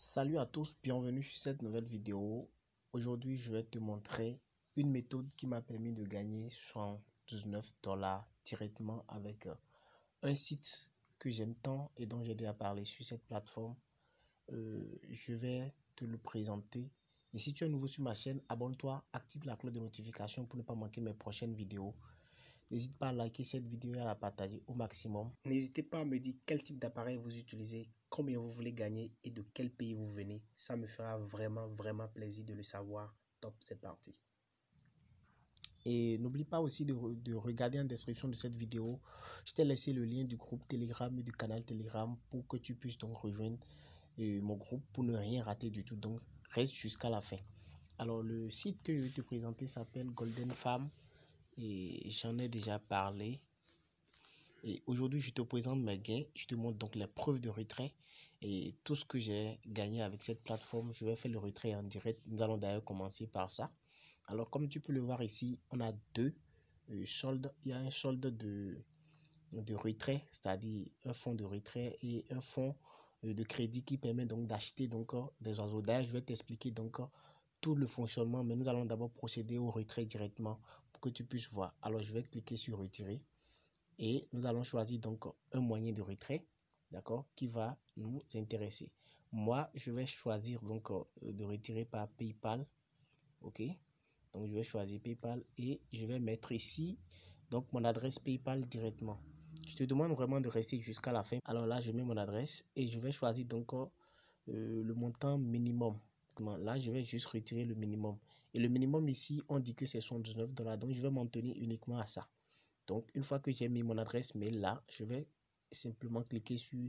Salut à tous, bienvenue sur cette nouvelle vidéo. Aujourd'hui, je vais te montrer une méthode qui m'a permis de gagner $119 directement avec un site que j'aime tant et dont j'ai déjà parlé sur cette plateforme. Je vais te le présenter. Et si tu es nouveau sur ma chaîne, abonne-toi, active la cloche de notification pour ne pas manquer mes prochaines vidéos. N'hésite pas à liker cette vidéo et à la partager au maximum. N'hésitez pas à me dire quel type d'appareil vous utilisez, combien vous voulez gagner et de quel pays vous venez. Ça me fera vraiment plaisir de le savoir. Top, c'est parti. Et n'oublie pas aussi de regarder en description de cette vidéo. Je t'ai laissé le lien du groupe Telegram et du canal Telegram pour que tu puisses donc rejoindre mon groupe pour ne rien rater du tout. Donc, reste jusqu'à la fin. Alors, le site que je vais te présenter s'appelle Golden Farm. Et j'en ai déjà parlé. Et aujourd'hui, je te présente mes gains. Je te montre donc les preuves de retrait et tout ce que j'ai gagné avec cette plateforme. Je vais faire le retrait en direct. Nous allons d'ailleurs commencer par ça. Alors, comme tu peux le voir ici, on a deux soldes. Il y a un solde de retrait, c'est-à-dire un fonds de retrait et un fonds de crédit qui permet donc d'acheter donc des oiseaux. D'ailleurs, je vais t'expliquer donc tout le fonctionnement, mais nous allons d'abord procéder au retrait directement pour que tu puisses voir. Alors, je vais cliquer sur retirer et nous allons choisir donc un moyen de retrait, d'accord, qui va nous intéresser. Moi, je vais choisir donc de retirer par PayPal, ok. Donc, je vais choisir PayPal et je vais mettre ici donc mon adresse PayPal directement. Je te demande vraiment de rester jusqu'à la fin. Alors là, je mets mon adresse et je vais choisir donc le montant minimum. Là, je vais juste retirer le minimum. Et le minimum ici, on dit que c'est $119. Donc, je vais m'en tenir uniquement à ça. Donc, une fois que j'ai mis mon adresse mail là, je vais simplement cliquer sur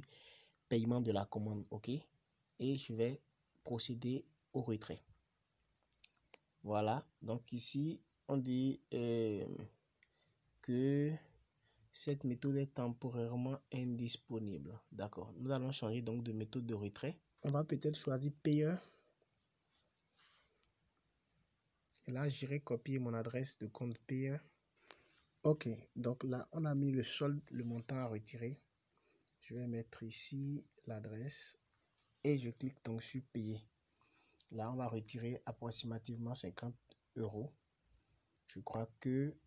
paiement de la commande, ok. Et je vais procéder au retrait. Voilà, donc ici, on dit que cette méthode est temporairement indisponible. D'accord, nous allons changer donc de méthode de retrait. On va peut-être choisir payeur. Et là, j'irai copier mon adresse de compte payeur. Ok, donc là, on a mis le solde, le montant à retirer. Je vais mettre ici l'adresse et je clique donc sur payer. Là, on va retirer approximativement 50 €. Je crois que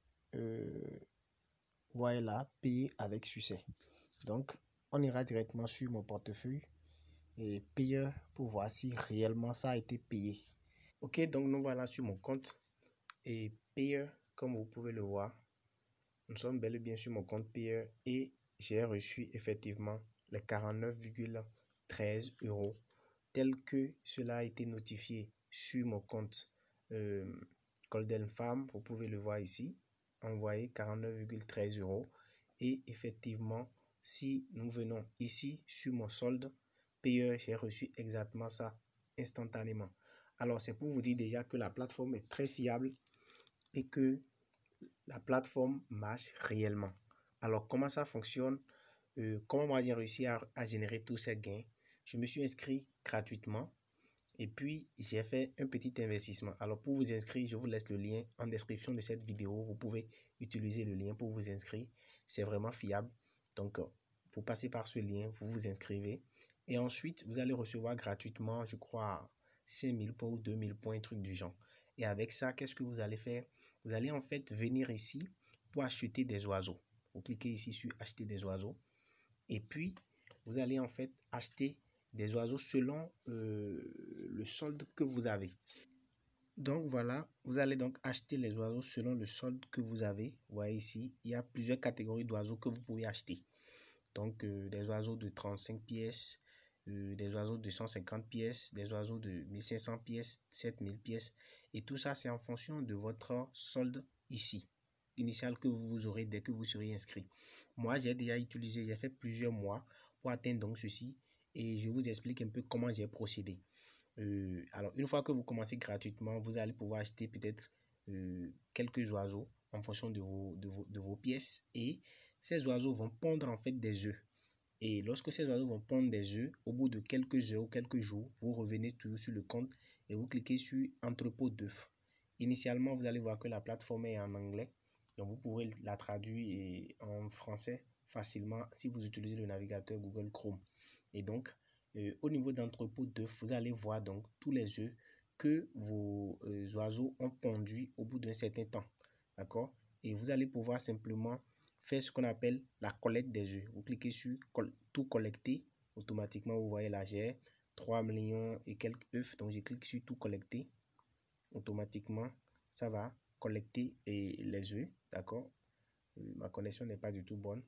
voilà, payer avec succès. Donc, on ira directement sur mon portefeuille et payeur pour voir si réellement ça a été payé. Ok, donc nous voilà sur mon compte et payeur, comme vous pouvez le voir, nous sommes bel et bien sur mon compte payeur et j'ai reçu effectivement les 49,13 € tel que cela a été notifié sur mon compte Golden Farm. Vous pouvez le voir ici, envoyé 49,13 € et effectivement, si nous venons ici sur mon solde payeur, j'ai reçu exactement ça instantanément. Alors, c'est pour vous dire déjà que la plateforme est très fiable et que la plateforme marche réellement. Alors, comment ça fonctionne? Comment moi j'ai réussi à générer tous ces gains? Je me suis inscrit gratuitement et puis j'ai fait un petit investissement. Alors, pour vous inscrire, je vous laisse le lien en description de cette vidéo. Vous pouvez utiliser le lien pour vous inscrire. C'est vraiment fiable. Donc, vous passez par ce lien, vous vous inscrivez et ensuite, vous allez recevoir gratuitement, je crois, 5000 points ou 2000 points, un truc du genre. Et avec ça, qu'est-ce que vous allez faire? Vous allez en fait venir ici pour acheter des oiseaux. Vous cliquez ici sur acheter des oiseaux. Et puis, vous allez en fait acheter des oiseaux selon le solde que vous avez. Donc voilà, vous allez donc acheter les oiseaux selon le solde que vous avez. Vous voyez ici, il y a plusieurs catégories d'oiseaux que vous pouvez acheter. Donc des oiseaux de 35 pièces, des oiseaux de 150 pièces, des oiseaux de 1500 pièces, 7000 pièces. Et tout ça, c'est en fonction de votre solde ici, initial que vous aurez dès que vous serez inscrit. Moi, j'ai déjà utilisé, j'ai fait plusieurs mois pour atteindre donc ceci. Et je vous explique un peu comment j'ai procédé. Alors, une fois que vous commencez gratuitement, vous allez pouvoir acheter peut-être quelques oiseaux en fonction de vos pièces. Et ces oiseaux vont pondre en fait des œufs. Et lorsque ces oiseaux vont pondre des œufs, au bout de quelques heures ou quelques jours, vous revenez toujours sur le compte et vous cliquez sur entrepôt d'œufs. Initialement, vous allez voir que la plateforme est en anglais. Donc, vous pourrez la traduire en français facilement si vous utilisez le navigateur Google Chrome. Et donc, au niveau d'entrepôt d'œufs, vous allez voir donc tous les œufs que vos oiseaux ont pondus au bout d'un certain temps. D'accord? Et vous allez pouvoir simplement faire ce qu'on appelle la collecte des œufs. Vous cliquez sur tout collecter. Automatiquement, vous voyez là, j'ai 3 millions et quelques œufs. Donc, je clique sur tout collecter. Automatiquement, ça va collecter les œufs. D'accord? Ma connexion n'est pas du tout bonne.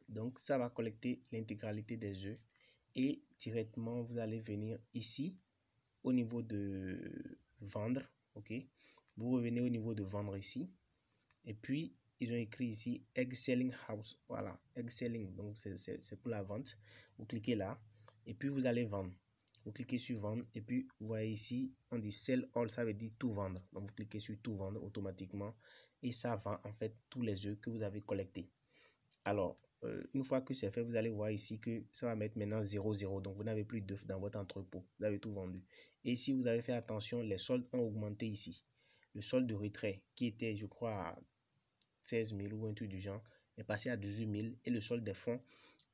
Donc, ça va collecter l'intégralité des œufs. Et directement, vous allez venir ici au niveau de vendre. OK? Vous revenez au niveau de vendre ici. Et puis, ils ont écrit ici Egg Selling House. Voilà, Egg Selling. Donc, c'est pour la vente. Vous cliquez là. Et puis, vous allez vendre. Vous cliquez sur vendre. Et puis, vous voyez ici, on dit Sell All. Ça veut dire tout vendre. Donc, vous cliquez sur tout vendre automatiquement. Et ça vend en fait tous les œufs que vous avez collectés. Alors, une fois que c'est fait, vous allez voir ici que ça va mettre maintenant 0,0. Donc, vous n'avez plus d'œufs dans votre entrepôt. Vous avez tout vendu. Et si vous avez fait attention, les soldes ont augmenté ici. Le solde de retrait qui était, je crois, à 16 000 ou un truc du genre, est passé à 18 000 et le solde des fonds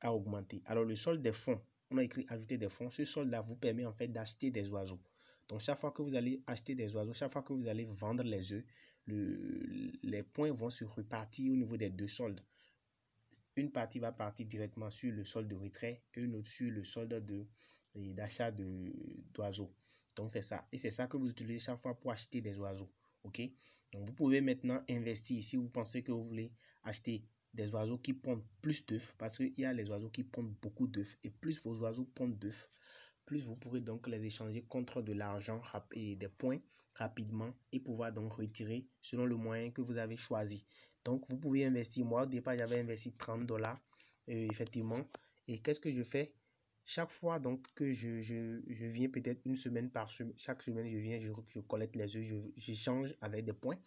a augmenté. Alors, le solde des fonds, on a écrit ajouter des fonds. Ce solde-là vous permet en fait d'acheter des oiseaux. Donc, chaque fois que vous allez acheter des oiseaux, chaque fois que vous allez vendre les œufs, les points vont se repartir au niveau des deux soldes. Une partie va partir directement sur le solde de retrait et une autre sur le solde d'achat d'oiseaux. Donc, c'est ça. Et c'est ça que vous utilisez chaque fois pour acheter des oiseaux. OK? Donc, vous pouvez maintenant investir si vous pensez que vous voulez acheter des oiseaux qui pondent plus d'œufs, parce qu'il y a les oiseaux qui pondent beaucoup d'œufs. Et plus vos oiseaux pondent d'œufs, plus vous pourrez donc les échanger contre de l'argent et des points rapidement et pouvoir donc retirer selon le moyen que vous avez choisi. Donc, vous pouvez investir. Moi, au départ, j'avais investi 30 $, effectivement. Et qu'est-ce que je fais? Chaque fois donc que je viens peut-être une semaine par semaine, chaque semaine, je viens, je collecte les œufs, j'échange avec des points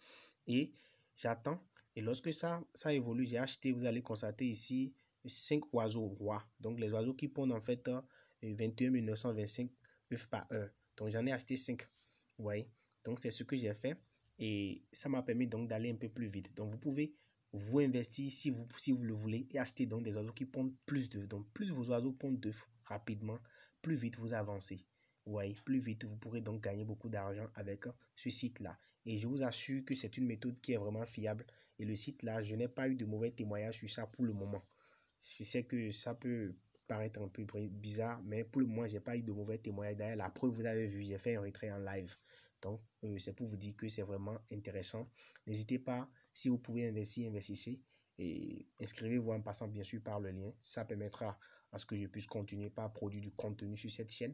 et j'attends. Et lorsque ça évolue, j'ai acheté, vous allez constater ici, 5 oiseaux rois. Donc, les oiseaux qui pondent en fait 21 925 œufs par heure. Donc, j'en ai acheté 5. Vous voyez? Donc, c'est ce que j'ai fait. Et ça m'a permis donc d'aller un peu plus vite. Donc, vous pouvez vous investir si vous le voulez et acheter donc des oiseaux qui pondent plus d'œufs. Donc, plus vos oiseaux pondent d'œufs rapidement, plus vite vous avancez. Vous voyez, plus vite vous pourrez donc gagner beaucoup d'argent avec ce site-là. Et je vous assure que c'est une méthode qui est vraiment fiable. Et le site-là, je n'ai pas eu de mauvais témoignages sur ça pour le moment. Je sais que ça peut paraître un peu bizarre, mais pour le moment, je n'ai pas eu de mauvais témoignages. D'ailleurs, la preuve, vous avez vu, j'ai fait un retrait en live. Donc, c'est pour vous dire que c'est vraiment intéressant. N'hésitez pas, si vous pouvez investir, investissez. Et inscrivez-vous en passant bien sûr par le lien. Ça permettra à ce que je puisse continuer par produire du contenu sur cette chaîne.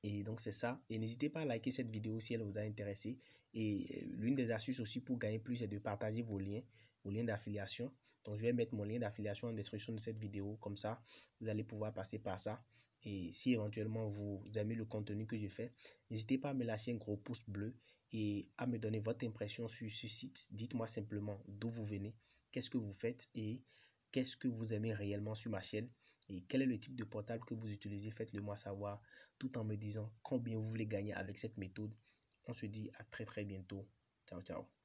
Et donc, c'est ça. Et n'hésitez pas à liker cette vidéo si elle vous a intéressé. Et l'une des astuces aussi pour gagner plus, c'est de partager vos liens d'affiliation. Donc, je vais mettre mon lien d'affiliation en description de cette vidéo. Comme ça, vous allez pouvoir passer par ça. Et si éventuellement vous aimez le contenu que je fais, n'hésitez pas à me lâcher un gros pouce bleu et à me donner votre impression sur ce site. Dites-moi simplement d'où vous venez, qu'est-ce que vous faites et qu'est-ce que vous aimez réellement sur ma chaîne et quel est le type de portable que vous utilisez. Faites-le moi savoir tout en me disant combien vous voulez gagner avec cette méthode. On se dit à très bientôt. Ciao, ciao.